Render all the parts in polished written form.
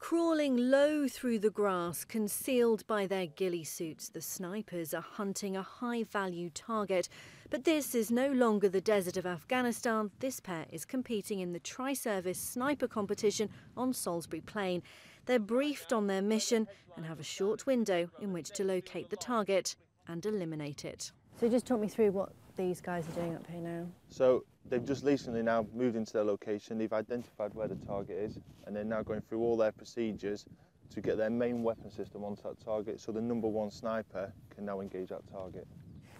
Crawling low through the grass, concealed by their ghillie suits, the snipers are hunting a high-value target. But this is no longer the desert of Afghanistan. This pair is competing in the tri-service sniper competition on Salisbury Plain. They're briefed on their mission and have a short window in which to locate the target and eliminate it. So just talk me through what these guys are doing up here now. So they've just recently now moved into their location. They've identified where the target is, and they're now going through all their procedures to get their main weapon system onto that target, so the #1 sniper can now engage that target.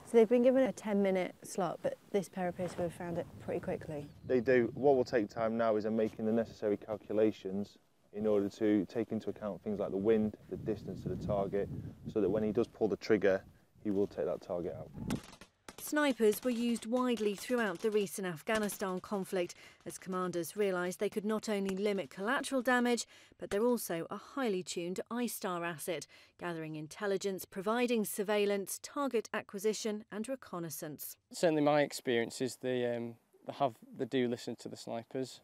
So they've been given a 10-minute slot, but this pair appears to have found it pretty quickly. They do. What will take time now is making the necessary calculations in order to take into account things like the wind, the distance to the target, so that when he does pull the trigger, he will take that target out. Snipers were used widely throughout the recent Afghanistan conflict as commanders realised they could not only limit collateral damage, but they're also a highly tuned I-STAR asset, gathering intelligence, providing surveillance, target acquisition and reconnaissance. Certainly my experience is they do listen to the snipers.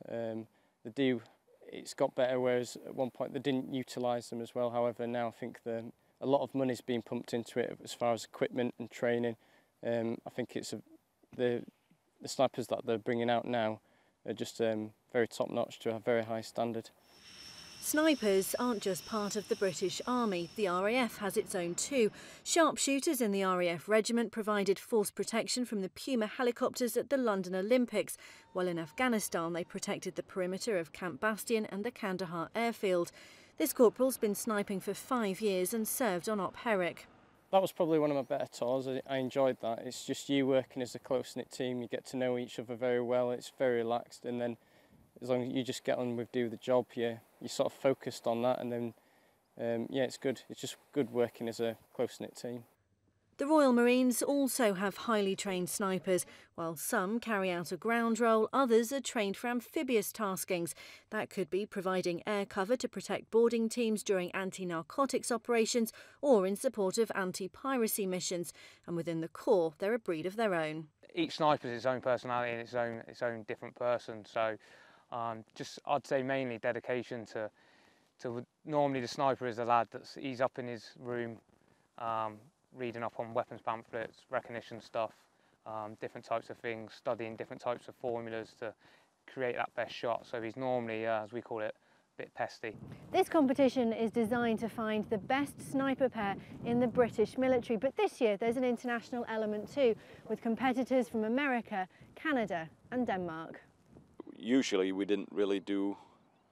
It's got better, whereas at one point they didn't utilise them as well. However, now I think a lot of money's being pumped into it as far as equipment and training. I think it's the snipers that they're bringing out now are just very top-notch to a very high standard. Snipers aren't just part of the British Army. The RAF has its own too. Sharpshooters in the RAF regiment provided force protection from the Puma helicopters at the London Olympics, while in Afghanistan they protected the perimeter of Camp Bastion and the Kandahar airfield. This corporal's been sniping for 5 years and served on Op Herrick. That was probably one of my better tours. I enjoyed that. It's just you working as a close-knit team. You get to know each other very well. It's very relaxed, and then as long as you just get on with do the job, you're sort of focused on that, and then yeah, it's good. It's just good working as a close-knit team. The Royal Marines also have highly trained snipers. While some carry out a ground role, others are trained for amphibious taskings. That could be providing air cover to protect boarding teams during anti-narcotics operations or in support of anti-piracy missions. And within the Corps, they're a breed of their own. Each sniper is its own personality and its own different person. So I'd say mainly dedication to normally the sniper is a lad he's up in his room, reading up on weapons pamphlets, recognition stuff, different types of things, studying different types of formulas to create that best shot. So he's normally, as we call it, a bit pesty. This competition is designed to find the best sniper pair in the British military, but this year there's an international element too, with competitors from America, Canada and Denmark. Usually we didn't really do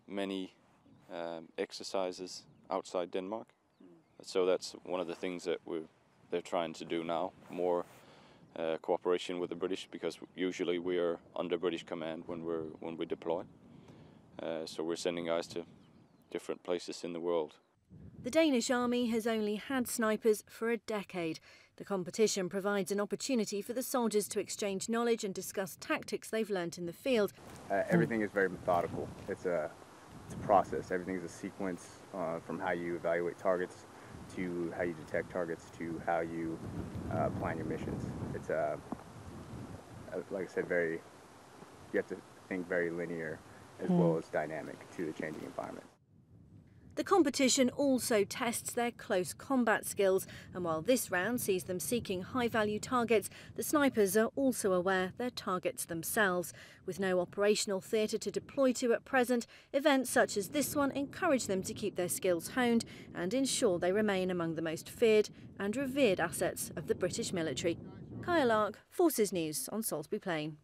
many exercises outside Denmark, so that's one of the things that they're trying to do now, more cooperation with the British, because usually we are under British command when we deploy. So we're sending guys to different places in the world. The Danish Army has only had snipers for a decade. The competition provides an opportunity for the soldiers to exchange knowledge and discuss tactics they've learnt in the field. Everything is very methodical. It's a process. Everything is a sequence from how you evaluate targets to how you detect targets to how you plan your missions. It's like I said, you have to think very linear as well as dynamic to the changing environment. The competition also tests their close combat skills, and while this round sees them seeking high-value targets, the snipers are also aware they're targets themselves. With no operational theatre to deploy to at present, events such as this one encourage them to keep their skills honed and ensure they remain among the most feared and revered assets of the British military. Kaya Lark, Forces News on Salisbury Plain.